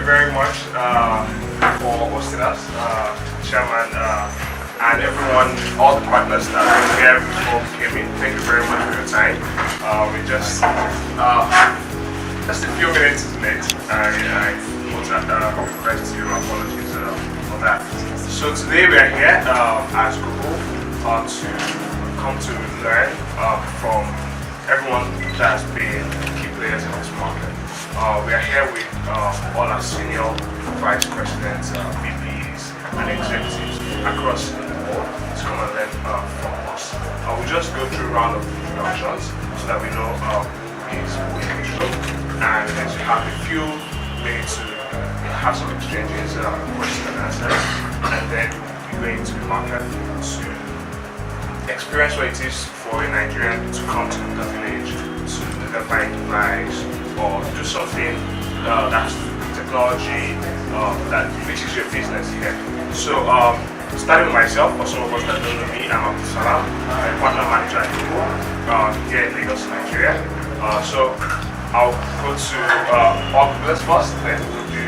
very much for hosting us, Chairman, and everyone, all the partners that were here before we came in. Thank you very much for your time. We just a few minutes late. I want to request your apologies for that. So today we are here as Google to come to learn from everyone that has been key players in this market. We are here with all our senior vice presidents, VPs, and executives across the board to come and learn from us. We'll just go through a round of introductions so that we know who is in the show, and then we have a few minutes to have some exchanges, questions and answers, and then we go into the market to experience what it is for a Nigerian to come to the village to identify a device or do something that's technology that reaches your business here. So starting with myself, for some of us that don't know me, I'm Abdul Salam, I'm a partner manager at Google here in Lagos, Nigeria. So I'll go to all Googlers first, then we'll do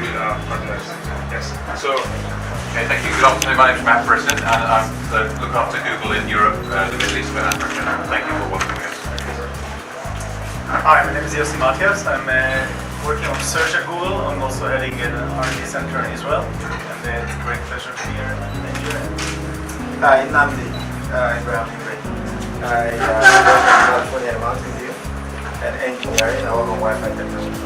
partners. Yes. So okay, thank you. Good afternoon. My name is Matt Britton, and I'm looking after Google in Europe, the Middle East, and Africa. Thank you for welcoming us. Hi, my name is Yossi Matias. I'm working on search at Google. I'm also heading an R&D center in Israel, and it's a great pleasure to be here in Nigeria. Hi, Namdi Ibrahim. I work in California in Mountain View and engineering. I work on Wi-Fi technology.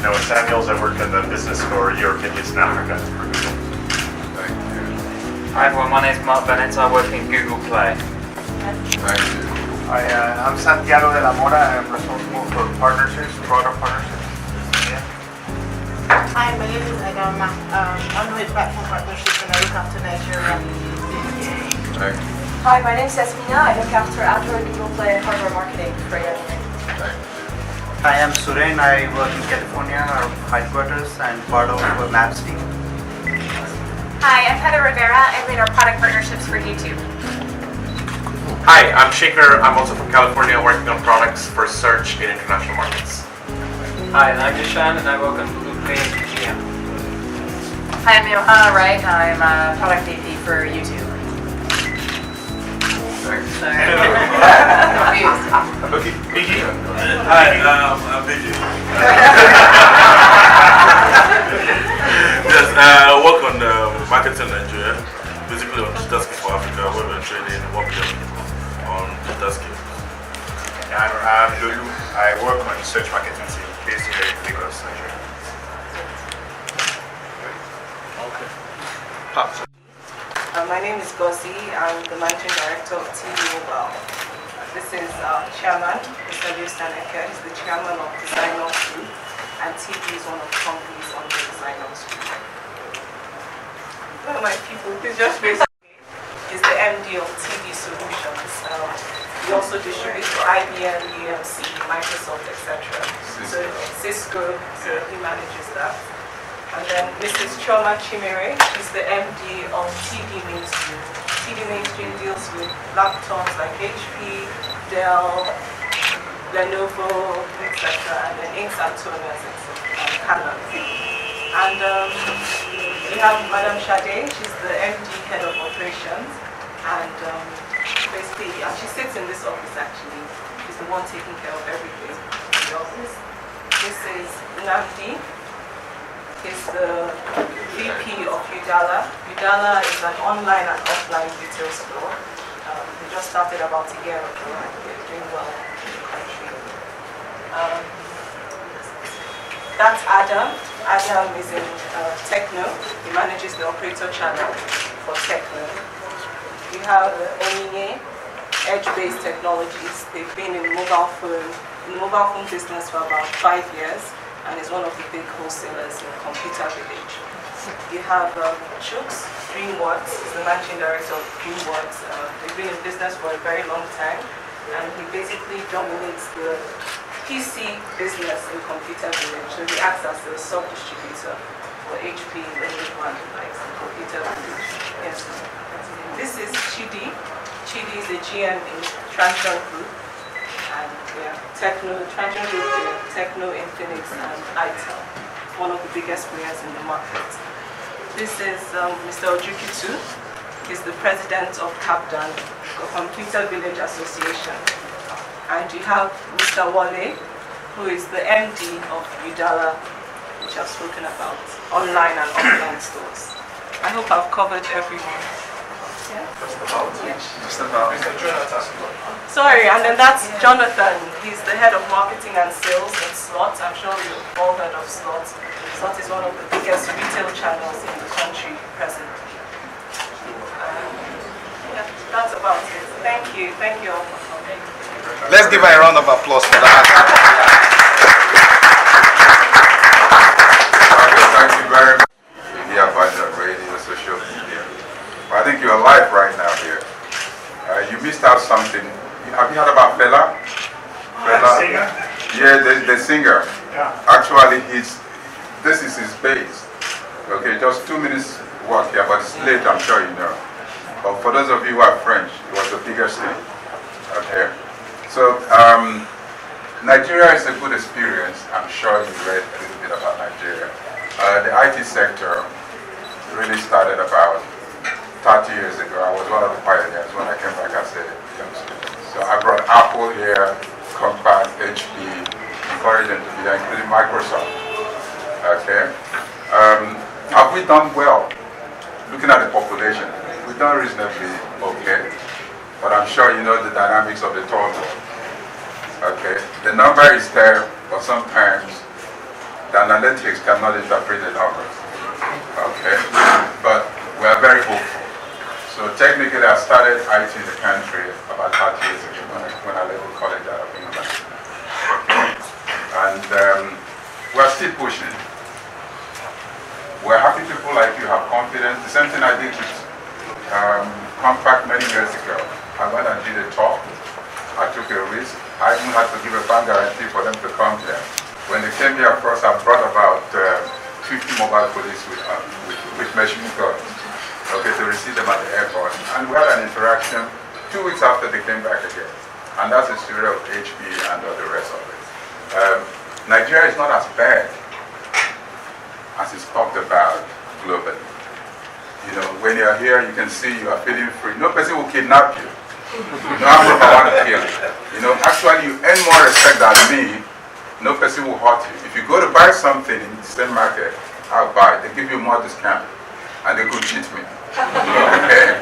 Noah Samuels, I work in the business for Europe, Middle East, and Africa for Google. Thank you. Hi everyone, my name is Mark Bennett. I work in Google Play. Thank you. I'm Santiago de la Mora. I'm responsible for partnerships, product partnerships. Yeah. Hi, my name is Agama. I'm with Platform Partnerships and I look after Nigeria. Thank you. Hi, my name is Esmina. I look after Android, Google Play, and hardware marketing for AWS. Thank you. Hi, I'm Suren. I work in California, our headquarters, and part of Maps team. Hi, I'm Heather Rivera. I lead our product partnerships for YouTube. Hi, I'm Shaker. I'm also from California, working on products for search in international markets. Hi, I'm Dishan and I work on Google Play and Ikeja. Hi, I'm Johanna Wright. I'm a product VP for YouTube. Thanks. Okay, Biggie. Hi, I'm Biggie. Yes, I work on marketing in Nigeria, basically on digital skills for Africa, where we're training workshops on digital skills. I'm Lulu. I work on search marketing team based in Lagos, Nigeria. Okay. My name is Gozi. I'm the Managing Director of TV Mobile. This is Chairman, Mr. Ikeja. He's the Chairman of Designers Group, and TV is one of the companies on the Designers Group. One of my people, he's just basically is the MD of TV Solutions. We also distribute to IBM, EMC, Microsoft, etc. So Cisco, so he manages that. And then Mrs. Choma Chimere, she's the MD of TV Mainstream. TV Mainstream deals with laptops like HP, Dell, Lenovo, etc. And then Inks Antonas and Canon. And we have Madam Sade, she's the MD Head of Operations. And basically, she sits in this office actually. She's the one taking care of everything in the office. This is Navdi. He's the VP of Udala. Udala is an online and offline retail store. They just started about a year ago and they're doing well in the country. That's Adam. Adam is in Techno. He manages the operator channel for Techno. We have Onyinye, Edge-based technologies. They've been in the mobile phone business for about 5 years and is one of the big wholesalers in Computer Village. You have Chooks, DreamWorks, is the managing director of DreamWorks. They've been in business for a very long time and he basically dominates the PC business in Computer Village. So he acts as the sub-distributor for HP, Windows One, like Computer Village. Yes. This is Chidi. Chidi is a GM in Transsion Group, and Techno, trying to do the Techno, Infinix, and Itel, one of the biggest players in the market. This is Mr. Ojukitu. He's the president of CAPDAN, the Computer Village Association. And you have Mr. Wale, who is the MD of Udala, which I've spoken about, online and offline stores. I hope I've covered everyone. Yeah? Just about. Mr. Jonathan. Sorry, and then that's Jonathan. He's the head of marketing and sales in Slot. I'm sure you've all heard of Slot. Slot is one of the biggest retail channels in the country presently. Yeah, that's about it. Thank you all for coming. Let's give her a round of applause for that. Thank you very much. Media Advisor, radio, social media. I think you're live right now here. You missed out something. Have you heard about Fela? The singer? Yeah, the singer. Yeah. Actually, this is his base. Okay, just 2 minutes walk here, but it's late, I'm sure you know. But for those of you who are French, it was the biggest thing. Okay. So, Nigeria is a good experience. I'm sure you read a little bit about Nigeria. The IT sector really started about 30 years ago. I was one of the pioneers when I came back as a young student. So I brought Apple here, Compaq, HP, encouraged them to be there, including Microsoft. Okay. Have we done well? Looking at the population, we've done reasonably okay. But I'm sure you know the dynamics of the total. Okay. The number is there, but sometimes the analytics cannot interpret the numbers. Okay. But we are very hopeful. So technically, I started IT in the country about 30 years ago when I left the college out of England. And we're still pushing. We're happy people like you have confidence. The same thing I did with Compaq many years ago. I went and did a talk. I took a risk. I even had to give a bank guarantee for them to come here. When they came here first, I brought about 50 mobile police with machine guns. Okay, to receive them at the airport. And we had an interaction 2 weeks after they came back again. And that's the story of HP and all the rest of it. Nigeria is not as bad as it's talked about globally. You know, when you're here, you can see you are feeling free. No person will kidnap you. No one will want to kill you. You know, actually, you earn more respect than me. No person will hurt you. If you go to buy something in the same market, I'll buy it. They give you more discount. And they could cheat me. Okay?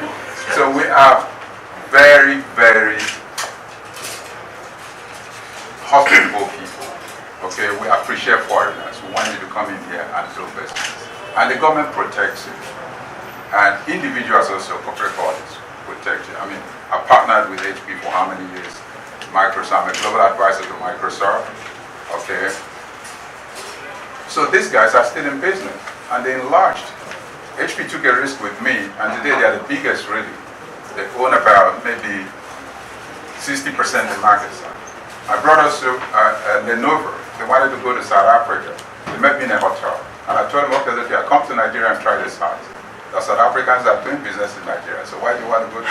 So we are very, very hospitable people. Okay? We appreciate foreigners. We want you to come in here and do business. And the government protects you. And individuals also, corporate bodies, protect you. I mean, I partnered with HP for how many years? Microsoft. I'm a global advisor to Microsoft. Okay? So these guys are still in business. And they enlarged. HP took a risk with me, and today they are the biggest, really. They own about maybe 60% of the market. I brought us to Lenovo. They wanted to go to South Africa. They met me in a hotel. And I told them, okay, look here, come to Nigeria and try this house. The South Africans are doing business in Nigeria, so why do you want to go to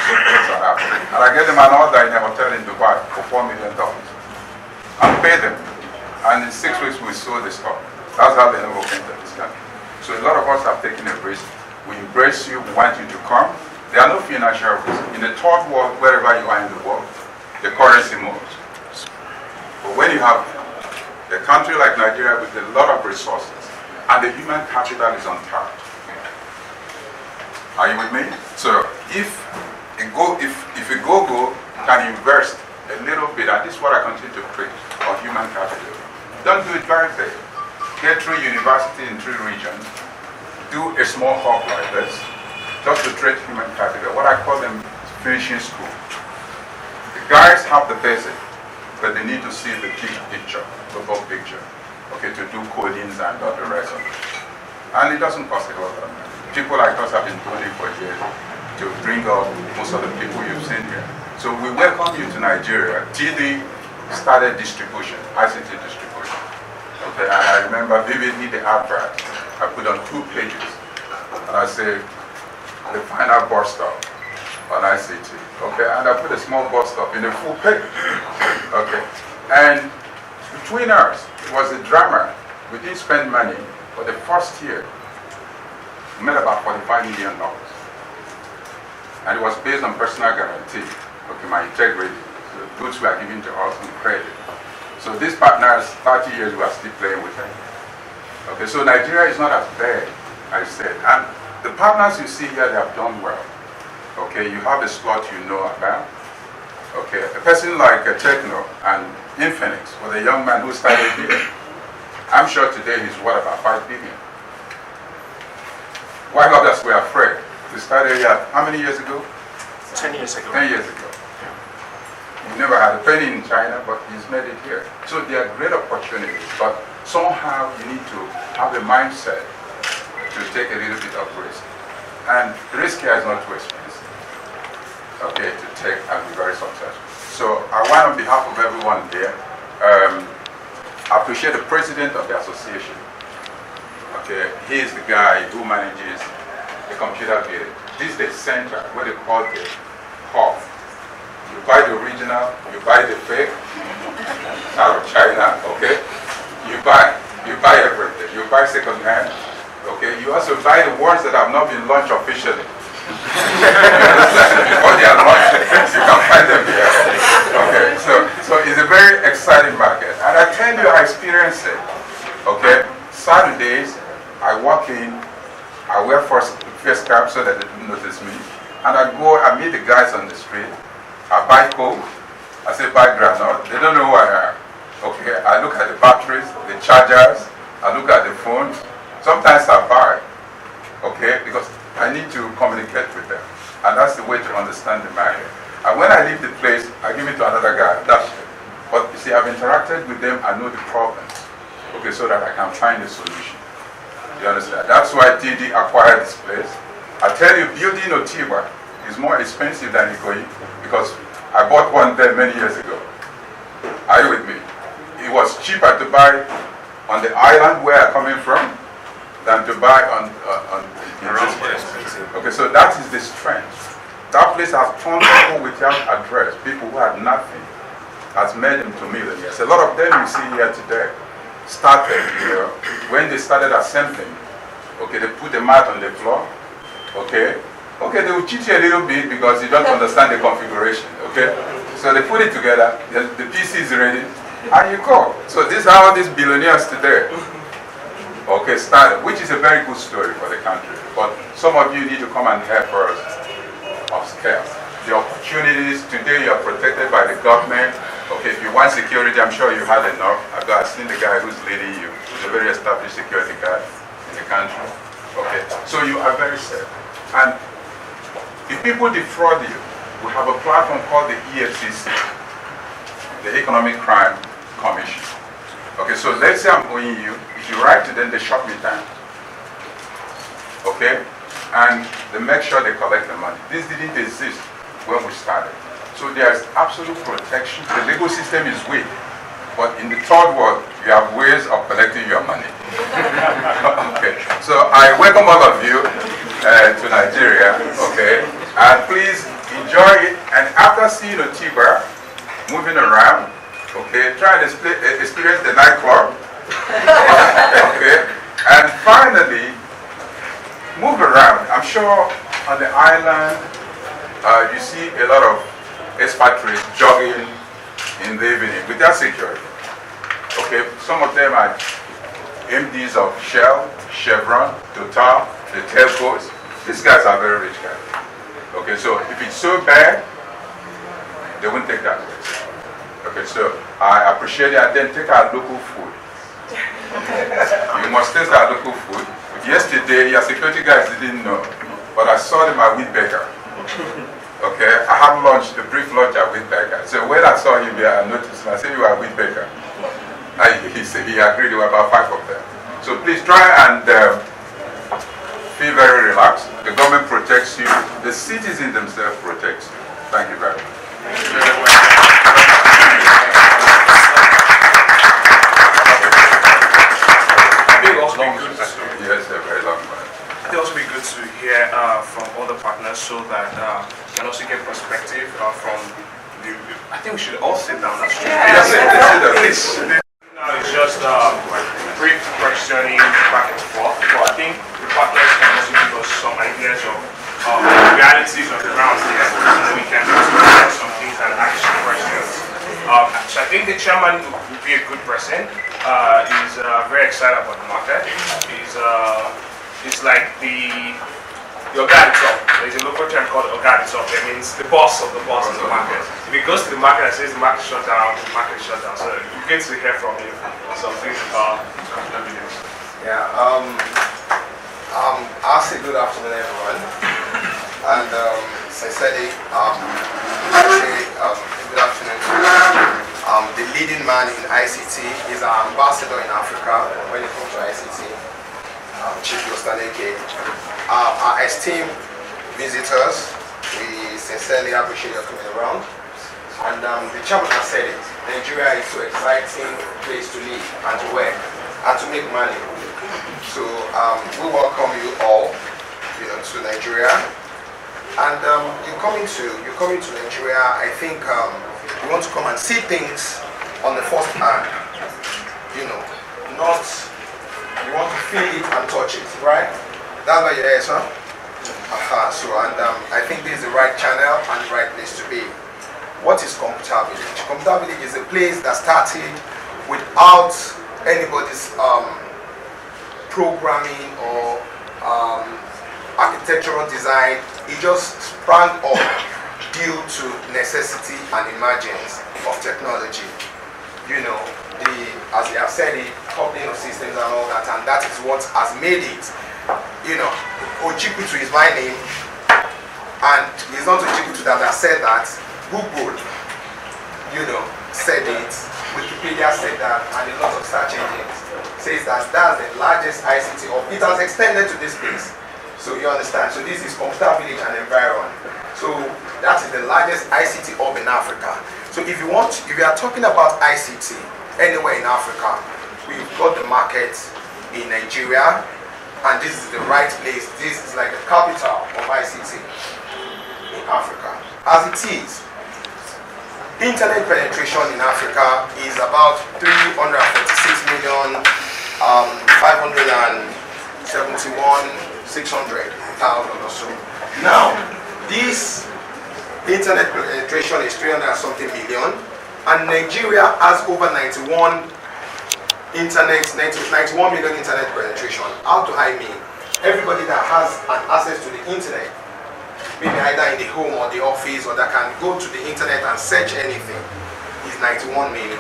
South Africa? And I gave them an order in a hotel in Dubai for $4 million. I paid them. And in 6 weeks, we sold the stock. That's how Lenovo came to this country. So a lot of us have taken a risk. We embrace you, we want you to come. There are no financial risks. In the third world, wherever you are in the world, the currency moves. But when you have a country like Nigeria with a lot of resources, and the human capital is untapped. Are you with me? So if a go-go can invest a little bit, and this is what I continue to preach on human capital. Don't do it very big. Get through university in 3 regions. Do a small hub like this, just to train human capital. What I call them finishing school. The guys have the basic, but they need to see the big picture, the whole picture. Okay, to do codings and all the rest of it. And it doesn't cost a lot of money. People like us have been doing it for years to bring up most of the people you've seen here. So we welcome you to Nigeria. TD started distribution, ICT distribution. Okay, and I remember vividly the advert I put on 2 pages. And I say, the final bus stop on ICT. Okay, and I put a small bus stop in a full pay. Okay, and between us, it was a drama. We didn't spend money for the first year. We made about $45 million. And it was based on personal guarantee. Okay, my integrity. So goods were given to us on credit. So these partners, 30 years, we are still playing with them. Okay, so Nigeria is not as bad, I said. And the partners you see here, they have done well. Okay, you have a slot you know about. Okay, a person like Techno and Infinix was a young man who started here. I'm sure today he's worth about 5 billion. While others were afraid. We started here how many years ago? 10 years ago. 10 years ago. He never had a penny in China, but he's made it here. So there are great opportunities, but somehow you need to have a mindset to take a little bit of risk. And risk here is not too expensive, okay, to take and be very successful. So I want on behalf of everyone here, I appreciate the president of the association. Okay, he is the guy who manages the computer village. This is the center, what they call the hub. You buy the original, you buy the fake out of China, okay? You buy everything. You buy second hand, okay? You also buy the ones that have not been launched officially. Before they are launched, you can find them here. Okay, so it's a very exciting market. And I tell you, I experience it. Okay, Saturdays, I walk in, I wear face cap so that they don't notice me. And I go, I meet the guys on the street. I buy Coke, I say buy granite. They don't know who I am. Okay, I look at the batteries, the chargers, I look at the phones. Sometimes I buy, okay, because I need to communicate with them. And that's the way to understand the market. And when I leave the place, I give it to another guy. That's it. But you see, I've interacted with them, I know the problems. Okay, so that I can find a solution. You understand? That's why TD acquired this place. I tell you, building Otiba is more expensive than Ikeja because I bought one there many years ago. Are you with me? It was cheaper to buy on the island where I'm coming from than to buy on this place. Okay, so that is the strength. That place has turned people without address, people who had nothing, has made them to millionaires. A lot of them you see here today started, when they started assembling, okay, they put the mat on the floor, okay, they will cheat you a little bit because you don't understand the configuration, okay, so they put it together, the PC is ready, and you go. So this is how these billionaires today, okay, started, which is a very good story for the country, but some of you need to come and help us upscale. The opportunities, today you are protected by the government. Okay, if you want security, I'm sure you had enough. I've seen the guy who's leading you. He's a very established security guy in the country. Okay, so you are very safe. And if people defraud you, we have a platform called the EFCC, the Economic Crime Commission. Okay, so let's say I'm owing you. If you write to them, they shut me down. Okay, and they make sure they collect the money. This didn't exist when we started. So there's absolute protection. The legal system is weak. But in the third world, you have ways of collecting your money. Okay. So I welcome all of you to Nigeria. Okay. And please enjoy it. And after seeing Otiba moving around, okay, try and experience the nightclub. Okay. And finally, move around. I'm sure on the island, you see a lot of expatriates jogging in the evening without security. Okay, some of them are MDs of Shell, Chevron, Total, the telcos. These guys are very rich guys. Okay, so if it's so bad, they won't take that risk. Okay, so I appreciate it, and then take our local food. You must taste our local food. Yesterday, your security guys didn't know, but I saw them at Wheatbaker. Okay, I had lunch, a brief lunch at Wheatbaker. So when I saw him there, I noticed him. I said, "You are Wheatbaker." He said, he agreed. There were about 5 of them. So please try and feel very relaxed. The government protects you. The citizens themselves protect you. Thank you very much. Thank you very much. Yes, a very long one. I think also be good to hear from other partners so that we can also get perspective from the. I think we should all sit down. That's true. Yes, please. Now it's just brief questioning back and forth, but I think the partners can also give us some ideas of realities of the ground here, so we can discuss some things and ask some questions. So I think the chairman would be a good person. He's very excited about the market. He's like the Oga itself. There's a local term called Oga itself. It means the boss of the market. If he goes to the market and says the market shut down, the market shut down. So you get to hear from him something about evidence. Yeah. I'll say good afternoon, everyone. And sincerely, I say good afternoon to the leading man in ICT. He's our ambassador in Africa when it comes to ICT, Chief Yostaneke. Our esteemed visitors, we sincerely appreciate your coming around. And the chairman has said it, Nigeria is so exciting place to live and to work and to make money. So we welcome you all, to Nigeria. And you're coming to Nigeria. I think you want to come and see things on the first hand. Not you want to feel it and touch it, right? That's why you're here, sir. So I think this is the right channel and the right place to be. What is Computer Village? Computer Village is a place that started without anybody's programming or architectural design. It just sprang up due to necessity and emergence of technology. As you have said, the coupling of systems and all that, and that is what has made it. Ojikutu is my name, and it's not Ojikutu that has said that. Google, said it, Wikipedia said that, and a lot of search engines says that that's the largest ICT hub. It has extended to this place. So you understand. So this is Computer Village and environment. So that is the largest ICT hub in Africa. So if you are talking about ICT anywhere in Africa, we've got the market in Nigeria, and this is the right place. This is like the capital of ICT in Africa. As it is, internet penetration in Africa is about 346,571,600,000 or so. Now, this internet penetration is 300 and something million, and Nigeria has over 91 million internet penetration. How do I mean? Everybody that has an access to the internet, maybe either in the home or the office, or that can go to the internet and search anything, is 91 million,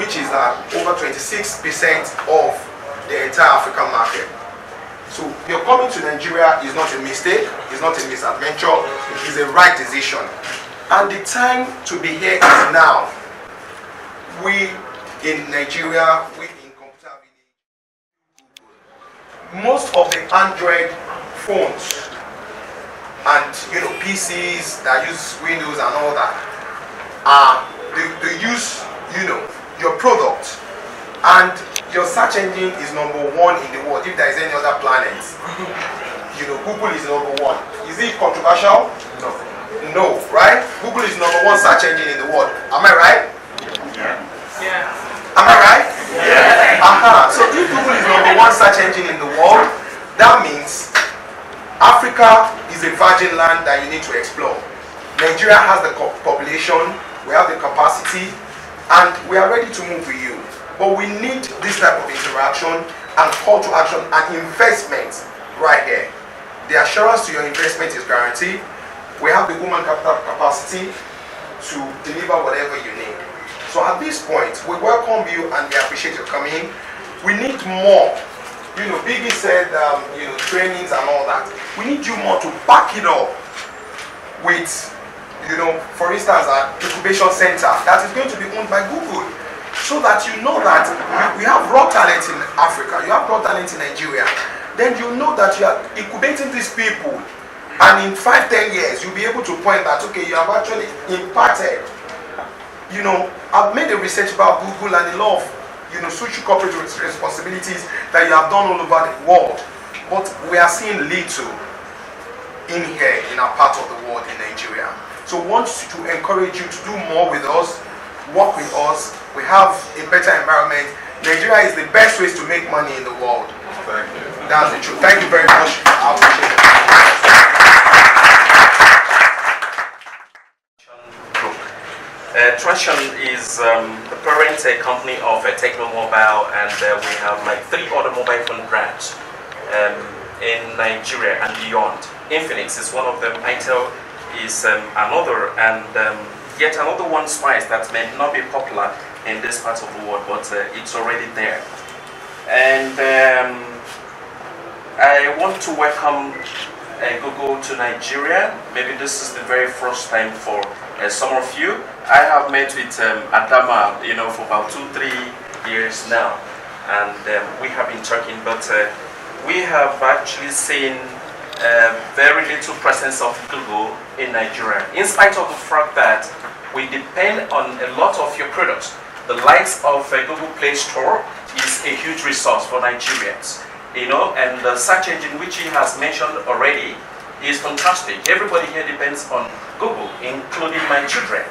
which is over 26% of the entire African market. So your coming to Nigeria is not a mistake, it's not a misadventure, it is a right decision. And the time to be here is now. We in Nigeria, we in Computer Village, most of the Android phones and PCs that use Windows and all that they use your product, and your search engine is #1 in the world. If there is any other planet, Google is #1. Is it controversial? No, right? Google is #1 search engine in the world. Am I right? Yeah. Am I right? Yeah. So if Google is #1 search engine in the world, that means Africa is a virgin land that you need to explore. Nigeria has the population, we have the capacity, and we are ready to move with you. But we need this type of interaction and call to action and investment right here. The assurance to your investment is guaranteed. We have the human capital capacity to deliver whatever you need. So at this point, we welcome you and we appreciate your coming. We need more. Biggie said, trainings and all that. We need you more to back it up with, for instance, an incubation center that is going to be owned by Google, so that you know that we have raw talent in Africa, you have raw talent in Nigeria. Then you know that you are incubating these people, and in 5-10 years, you'll be able to point that, okay, you have actually imparted. I've made a research about Google and the law of social corporate responsibilities that you have done all over the world, but we are seeing little in here in our part of the world in Nigeria. So we want to encourage you to do more with us, work with us. We have a better environment. Nigeria is the best way to make money in the world. Thank you. That's the truth. Thank you very much. I appreciate it. Tration is the parent company of Techno Mobile, and we have like 3 other mobile phone brands in Nigeria and beyond. Infinix is one of them, Itel is another, and yet another one, Spice, that may not be popular in this part of the world, but it's already there. And I want to welcome Google to Nigeria. Maybe this is the very first time for some of you. I have met with Adama, for about 2-3 years now, and we have been talking, but we have actually seen very little presence of Google in Nigeria, in spite of the fact that we depend on a lot of your products. The likes of Google Play Store is a huge resource for Nigerians, and the search engine which he has mentioned already is fantastic. Everybody here depends on Google, including my children.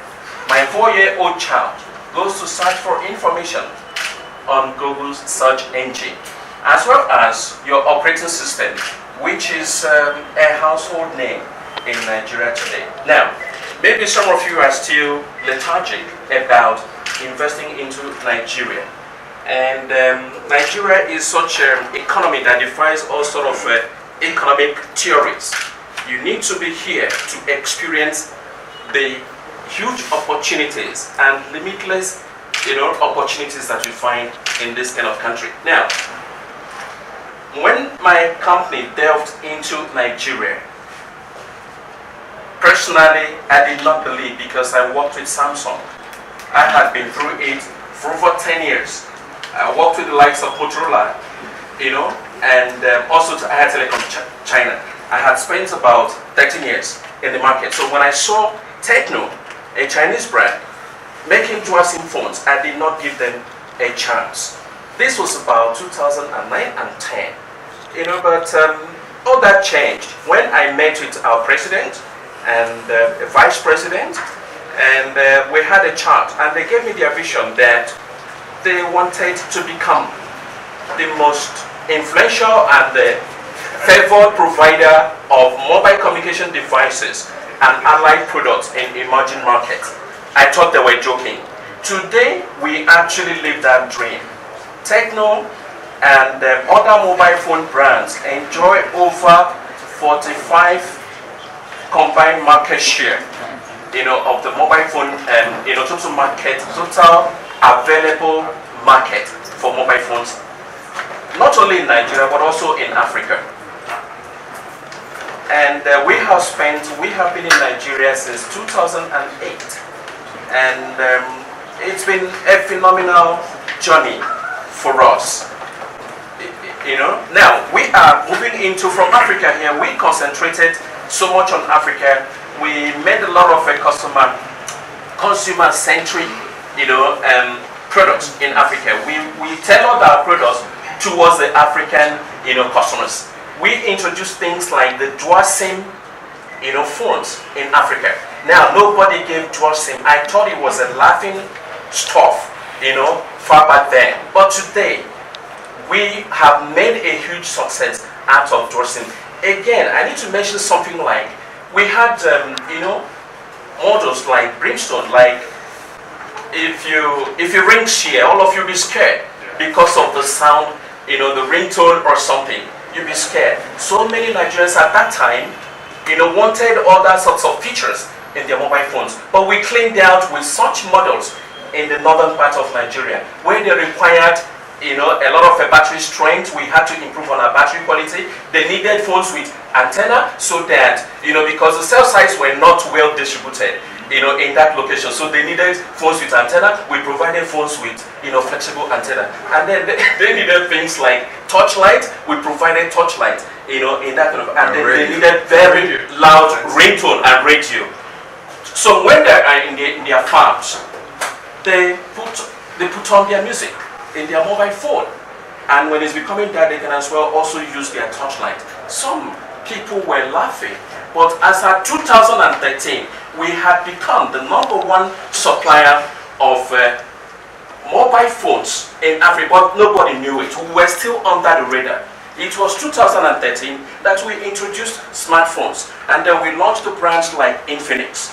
My 4-year-old child goes to search for information on Google's search engine, as well as your operating system, which is a household name in Nigeria today. Now, maybe some of you are still lethargic about investing into Nigeria. And Nigeria is such an economy that defies all sort of economic theories. You need to be here to experience the huge opportunities and limitless, opportunities that you find in this kind of country. Now, when my company delved into Nigeria, personally, I did not believe, because I worked with Samsung. I had been through it for over 10 years. I worked with the likes of Motorola, and also to Air Telecom China. I had spent about 13 years in the market. So when I saw Techno, a Chinese brand, making dual SIM phones, I did not give them a chance. This was about 2009 and 10. But all that changed when I met with our president and the vice president, and we had a chat, and they gave me their vision that they wanted to become the most influential and the favored provider of mobile communication devices and allied products in emerging markets. I thought they were joking. Today, we actually live that dream. Techno and other mobile phone brands enjoy over 45 combined market share, of the mobile phone, total available market for mobile phones, not only in Nigeria but also in Africa. And we have been in Nigeria since 2008, and it's been a phenomenal journey for us. Now we are moving into, from Africa here, we concentrated so much on Africa. We made a lot of consumer-centric, products in Africa. We tailored our products towards the African, customers. We introduced things like the dual SIM, phones in Africa. Now, nobody gave dual SIM. I thought it was a laughing stuff, far back then. But today, we have made a huge success out of dual SIM. Again, I need to mention something like, we had, models like Brimstone, like, if you ring share, all of you be scared because of the sound, the ringtone or something. You'd be scared. So many Nigerians at that time, wanted other sorts of features in their mobile phones. But we cleaned out with such models in the northern part of Nigeria, where they required, a lot of battery strength. We had to improve on our battery quality. They needed phones with antenna, so that, because the cell sites were not well distributed, in that location. So they needed phones with antenna. We provided phones with, flexible antenna. And then they needed things like touchlight. We provided touchlight, in that kind of, and then they needed very loud ringtone and radio. So when they are in their farms, they put on their music in their mobile phone. And when it's becoming that, they can as well also use their touchlight. Some people were laughing. But as at 2013, we had become the #1 supplier of mobile phones in Africa, but nobody knew it. We were still under the radar. It was 2013 that we introduced smartphones, and then we launched the brands like Infinix,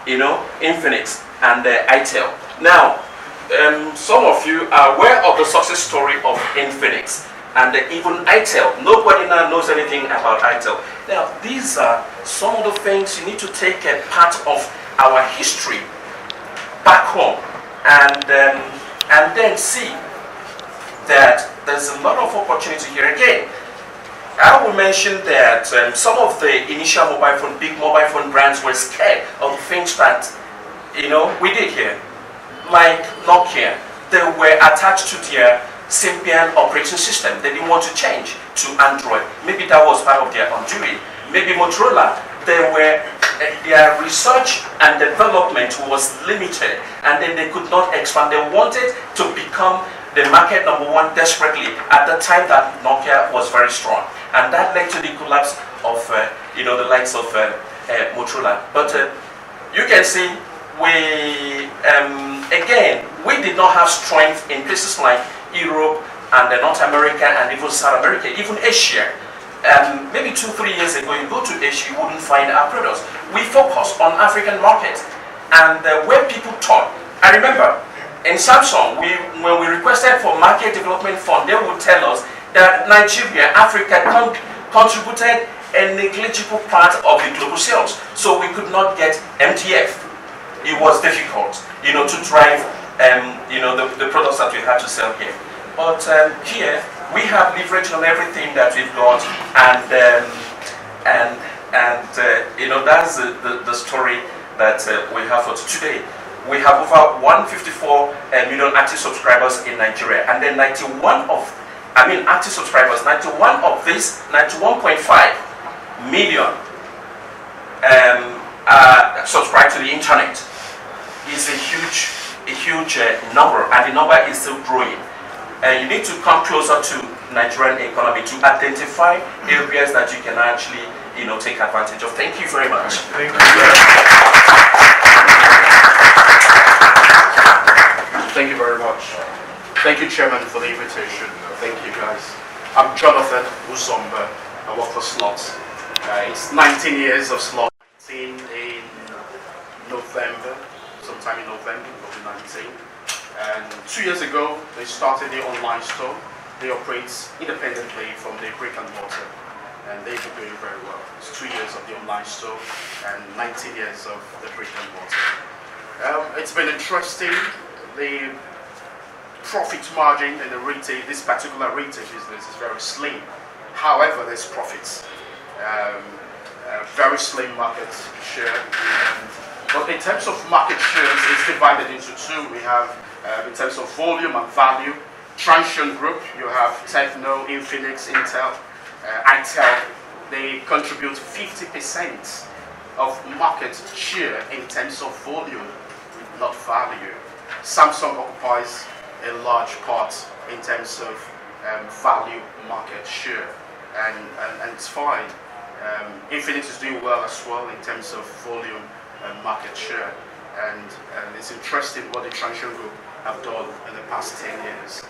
Infinix and Itel. Now, some of you are aware of the success story of Infinix and even Itel. Nobody now knows anything about Itel. Now, these are some of the things you need to take a part of our history back home and then see that there's a lot of opportunity here. Again, I will mention that some of the initial big mobile phone brands were scared of the things that we did here. Like Nokia, they were attached to their Symbian operating system. They didn't want to change to Android. Maybe that was part of their undoing. Maybe Motorola, their research and development was limited, and then they could not expand. They wanted to become the market #1 desperately at the time that Nokia was very strong, and that led to the collapse of the likes of Motorola. But you can see we did not have strength in places like Europe and North America and even South America, even Asia. Maybe 2-3 years ago, you go to Asia, you wouldn't find our products. We focus on African markets, and where people thought. I remember in Samsung, when we requested for market development fund, they would tell us that Nigeria, Africa contributed a negligible part of the global sales, so we could not get MTF. It was difficult, to drive, the products that we had to sell here. But here we have leverage on everything that we've got, and that's the story that we have for today. We have over 154 million active subscribers in Nigeria, and then active subscribers. 91 of this, 91.5 million subscribe to the internet. Is a huge number, and the number is still growing. You need to come closer to Nigerian economy to identify areas that you can actually, take advantage of. Thank you very much. Thank you. Thank you very much. Thank you, Chairman, for the invitation. Thank you, guys. I'm Jonathan Uzomba. I work for Slots. It's 19 years of Slots. 19 in November. Sometime in November 2019, and 2 years ago they started the online store. They operate independently from the brick and mortar, and they've been doing very well. It's 2 years of the online store and 19 years of the brick and mortar. It's been interesting. The profit margin in the retail, this particular retail business, is very slim. However, there's profits. Very slim market share. But in terms of market shares, it's divided into two. We have, in terms of volume and value, Transsion Group, you have Techno, Infinix, Intel, Itel. They contribute 50% of market share in terms of volume, not value. Samsung occupies a large part in terms of value market share, and it's fine. Infinix is doing well as well in terms of volume market share, and it's interesting what the Transsion Group have done in the past 10 years.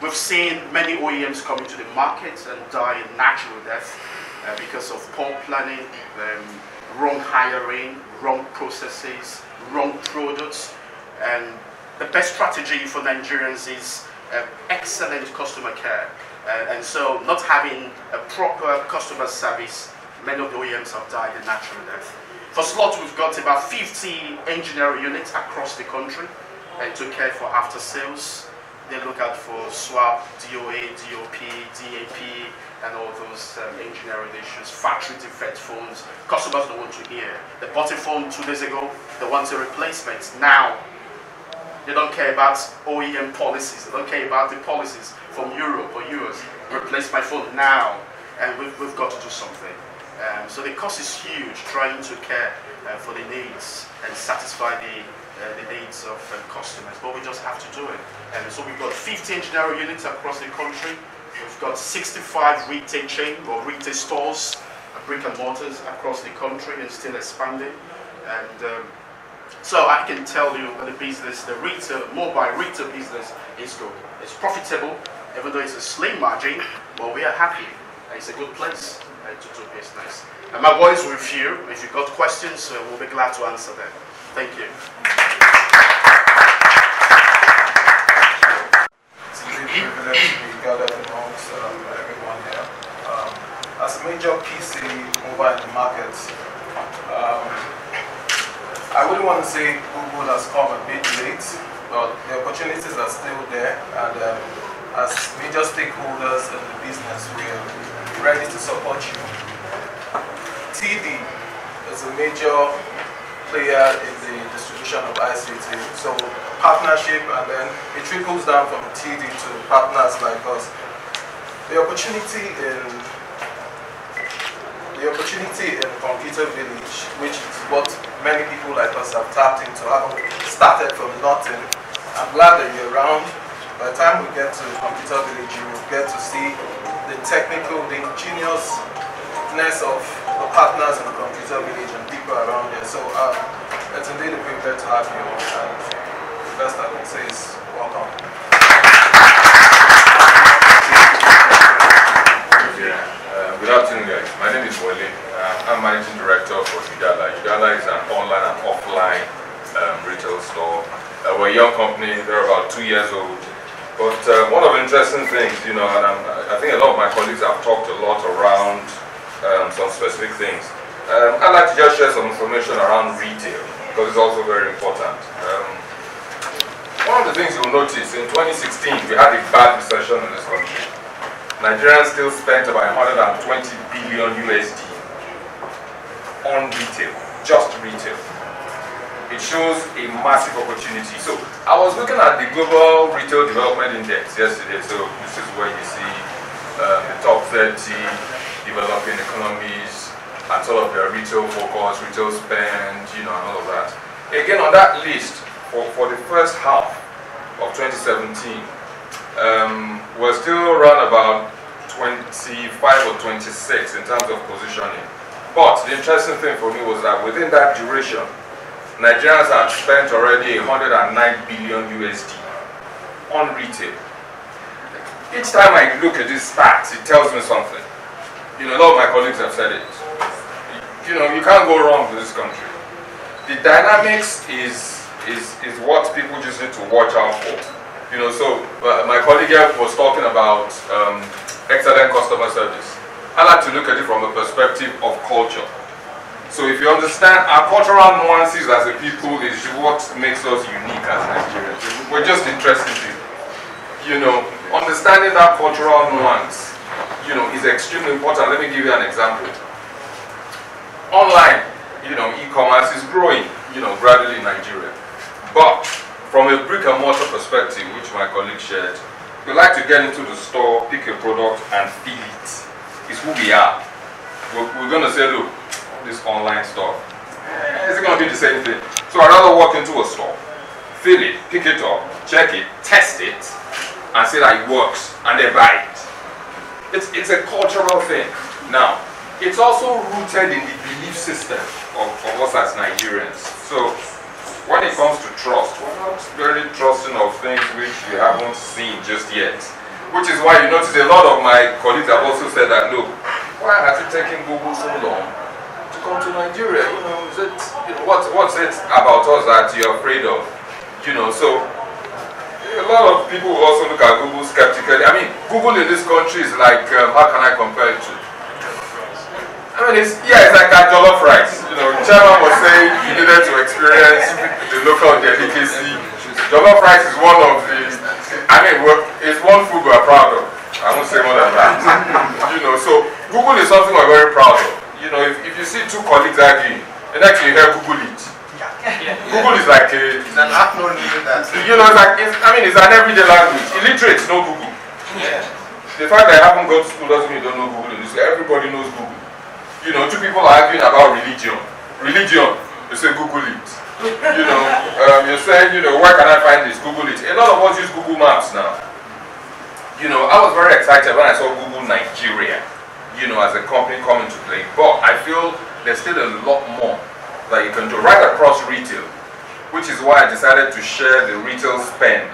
We've seen many OEMs coming to the market and die a natural death because of poor planning, wrong hiring, wrong processes, wrong products, and the best strategy for Nigerians is excellent customer care, and so not having a proper customer service, many of the OEMs have died a natural death. For Slots, we've got about 50 engineering units across the country and to care for after sales. They look out for swap, DOA, DOP, DAP, and all those engineering issues, factory defect phones. Customers don't want to hear. They bought a phone 2 days ago, they want a replacement. Now, they don't care about OEM policies, they don't care about the policies from Europe or US. Replace my phone now, and we've got to do something. So the cost is huge, trying to care for the needs and satisfy the needs of customers, but we just have to do it. And so we've got 50 engineering units across the country, We've got 65 retail chain or retail stores, brick and mortars across the country and still expanding. And so I can tell you that the business, the mobile retail business is good. It's profitable, even though it's a slim margin, but we are happy. It's a good place to do business. And my voice with you. If you've got questions, we'll be glad to answer them. Thank you. It's a big privilege to be gathered amongst everyone here. As a major PC mover in the market, I wouldn't want to say Google has come a bit late, but the opportunities are still there, and as major stakeholders in the business, we're ready to support you. TD is a major player in the distribution of ICT, so partnership, and then it trickles down from TD to partners like us. The opportunity in Computer Village, which is what many people like us have tapped into, having started from nothing. I'm glad that you're around. By the time we get to Computer Village, you will get to see the technical, the ingeniousness of the partners in the Computer Village and people around there. So it's indeed a privilege to have you, and the best I can say is welcome. Good afternoon, guys. My name is Wale. I'm Managing Director for Ikeja. Ikeja is an online and offline retail store. We're a young company. They're about 2 years old. But one of the interesting things, and I think a lot of my colleagues have talked a lot around some specific things. I'd like to just share some information around retail, because it's also very important. One of the things you'll notice, in 2016, we had a bad recession in this country. Nigerians still spent about 120 billion USD on retail, just retail. It shows a massive opportunity. So I was looking at the Global Retail Development Index yesterday. So this is where you see the top 30 developing economies and sort of their retail focus, retail spend, and all of that. Again, on that list, for the first half of 2017, we're still around about 25 or 26 in terms of positioning. But the interesting thing for me was that within that duration, Nigerians had spent already 109 billion USD on retail. Each time I look at these stats, it tells me something. A lot of my colleagues have said it. You can't go wrong with this country. The dynamics is what people just need to watch out for. So my colleague here was talking about excellent customer service. I like to look at it from the perspective of culture. So if you understand our cultural nuances as a people is what makes us unique as Nigerians. We're just interesting people. Understanding that cultural nuance, is extremely important. Let me give you an example. Online, e-commerce is growing, gradually in Nigeria. But from a brick and mortar perspective, which my colleague shared, we like to get into the store, pick a product, and feel it. It's who we are. We're going to say, look, this online store, is it going to be the same thing? So I'd rather walk into a store, feel it, pick it up, check it, test it, and say that it works, and then buy it. It's a cultural thing. Now, it's also rooted in the belief system of us as Nigerians. So when it comes to trust, we're not very trusting of things which we haven't seen just yet. Which is why you notice a lot of my colleagues have also said that, look, why has it taken Google so long to come to Nigeria? Is it, what's it about us that you're afraid of? So a lot of people will also look at Google skeptically. I mean, Google in this country is like, how can I compare it to? It's like a jollof rice. Chairman was saying you needed to experience the local delicacy. Jollof rice is one of the, it's one food we're proud of. I won't say more than that. So Google is something we're very proud of. If you see two colleagues arguing, and actually you hear Google it. Google is like it's an acronym that. It's an everyday language. Illiterates know Google. The fact that I haven't gone to school doesn't mean you don't know Google. Everybody knows Google. Two people are arguing about religion. You say Google it. You're saying, where can I find this? Google it. A lot of us use Google Maps now. You know, I was very excited when I saw Google Nigeria, you know, as a company coming to play. But I feel there's still a lot more that you can do right across retail, which is why I decided to share the retail spend.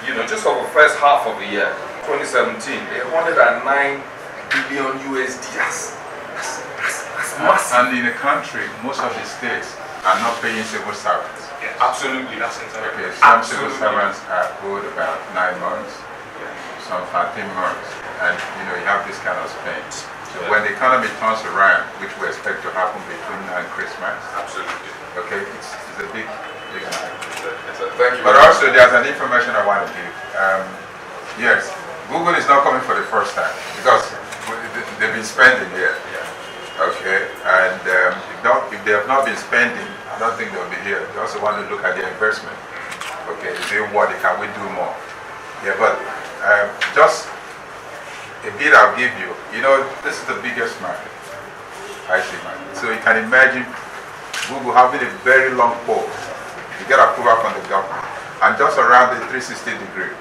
You know, just for the first half of the year, 2017, 109 billion USD. That's massive. And in the country, most of the states are not paying civil servants. Yeah, absolutely, that's exactly. Okay, some civil servants are owed about 9 months, some 13 months, and you know, you have this kind of spend. So when the economy turns around, which we expect to happen between now and Christmas, absolutely. Okay, it's a big night. Thank you. But also, there's an information I want to give. Yes, Google is not coming for the first time because they've been spending here. Okay, and if they have not been spending, I don't think they'll be here. They also want to look at their investment. Okay, is it worth it? Can we do more? Yeah, but just a bit I'll give you. You know, this is the biggest market, I see, market. So you can imagine Google having a very long pole. You get approval from the government, and just around the 360 degree,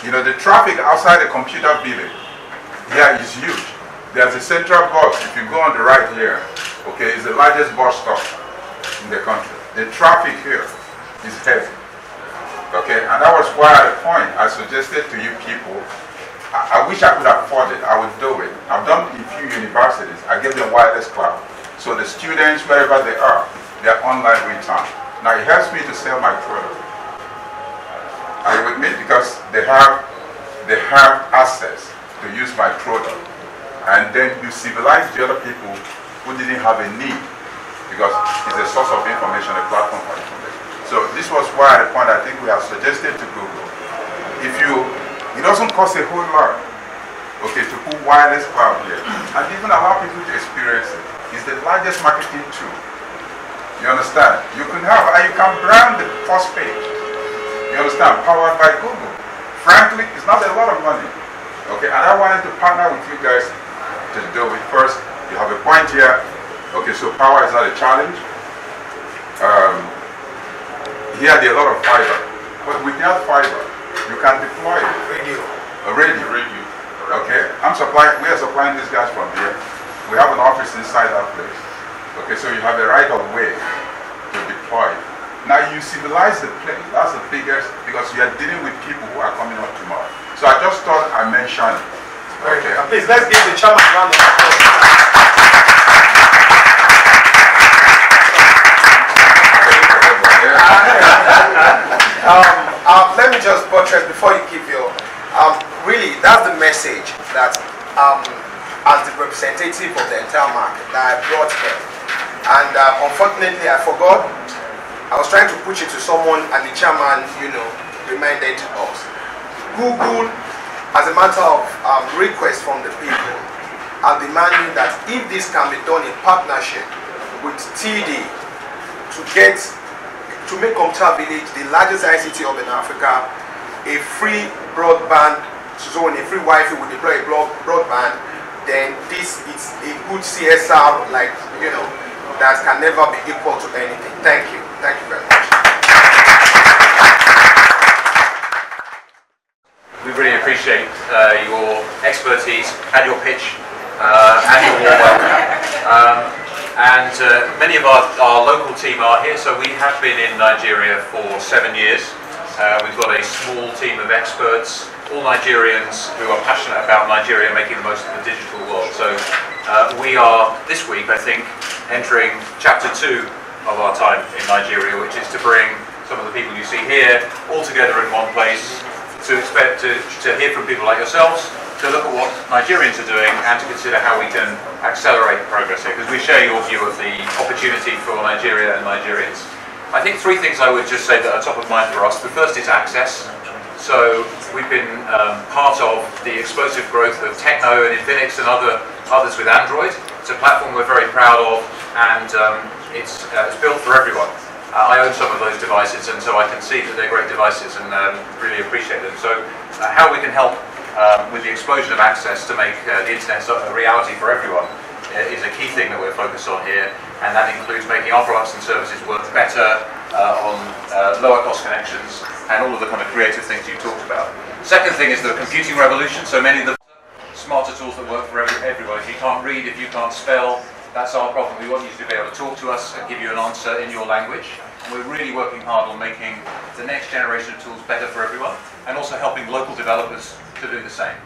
you know, the traffic outside the computer building here is huge. There's a central bus. If you go on the right here, okay, it's the largest bus stop in the country. The traffic here is heavy. Okay, and that was why at the point I suggested to you people, I wish I could afford it, I would do it. I've done in a few universities, I give them wireless cloud. So the students, wherever they are, they're online real time. Now it helps me to sell my product. Are you with me? Because they have access to use my product. And then you civilize the other people who didn't have a need, because it's a source of information, a platform for information. So this was why at the point I think we have suggested to Google, it doesn't cost a whole lot, okay, to put wireless cloud here, and even allow people to experience it. It's the largest marketing tool. You understand? You can have, and you can brand the first page. You understand? Powered by Google. Frankly, it's not a lot of money. Okay, and I wanted to partner with you guys to do it. First, you have a point here. Okay, so power is not a challenge. Here there are a lot of fiber, but without fiber, you can deploy radio. Okay, we are supplying these guys from here. We have an office inside that place. Okay, so you have a right of way to deploy. Now you civilize the place. That's the biggest, because you are dealing with people who are coming up tomorrow. So I just thought I mentioned it. Okay. Please, let's give the chairman a round of applause. Let me just buttress before you give your. Really, that's the message that, as the representative of the entire market, that I brought here. And unfortunately, I forgot. I was trying to push it to someone, and the chairman, you know, reminded us. Google, as a matter of request from the people, are demanding that if this can be done in partnership with TD to make Computer Village the largest ICT hub in Africa, a free broadband zone, a free Wi-Fi will deploy a broadband, then this is a good CSR, like, you know, that can never be equal to anything. Thank you. Thank you very much. We really appreciate your expertise and your pitch and your warm welcome. Many of our local team are here, so we have been in Nigeria for 7 years. We've got a small team of experts, all Nigerians who are passionate about Nigeria making the most of the digital world. So we are, this week, I think, entering chapter 2 of our time in Nigeria, which is to bring some of the people you see here all together in one place, to hear from people like yourselves, to look at what Nigerians are doing, and to consider how we can accelerate progress here, because we share your view of the opportunity for Nigeria and Nigerians. I think 3 things I would just say that are top of mind for us. The first is access. So we've been part of the explosive growth of Techno and Infinix and others with Android. It's a platform we're very proud of, and it's built for everyone. I own some of those devices, and so I can see that they're great devices and really appreciate them. So how we can help with the explosion of access to make the internet a reality for everyone is a key thing that we're focused on here, and that includes making our products and services work better on lower cost connections, and all of the kind of creative things you talked about. Second thing is the computing revolution. So many of the smarter tools that work for everyone. If you can't read, if you can't spell, that's our problem. We want you to be able to talk to us and give you an answer in your language. And we're really working hard on making the next generation of tools better for everyone, and also helping local developers to do the same.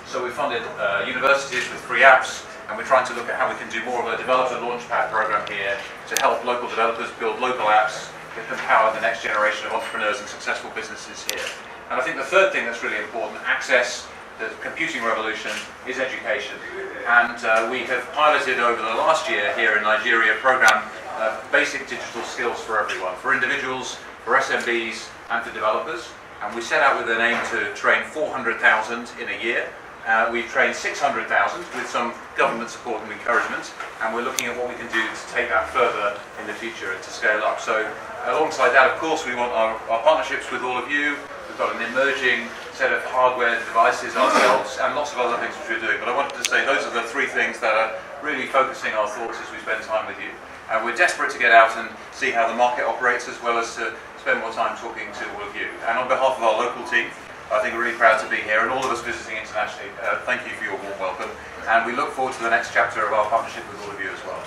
So we funded universities with free apps, and we're trying to look at how we can do more of a developer launchpad program here to help local developers build local apps that can power the next generation of entrepreneurs and successful businesses here. And I think the third thing that's really important, access, the computing revolution, is education. And we have piloted over the last year here in Nigeria a program of basic digital skills for everyone, for individuals, for SMBs, and for developers. And we set out with an aim to train 400,000 in a year. We've trained 600,000 with some government support and encouragement, and we're looking at what we can do to take that further in the future and to scale up. So alongside that, of course, we want our partnerships with all of you. We've got an emerging set of hardware devices ourselves and lots of other things which we're doing. But I wanted to say those are the three things that are really focusing our thoughts as we spend time with you. And we're desperate to get out and see how the market operates, as well as to spend more time talking to all of you. And on behalf of our local team, I think we're really proud to be here, and all of us visiting internationally, thank you for your warm welcome, and we look forward to the next chapter of our partnership with all of you as well.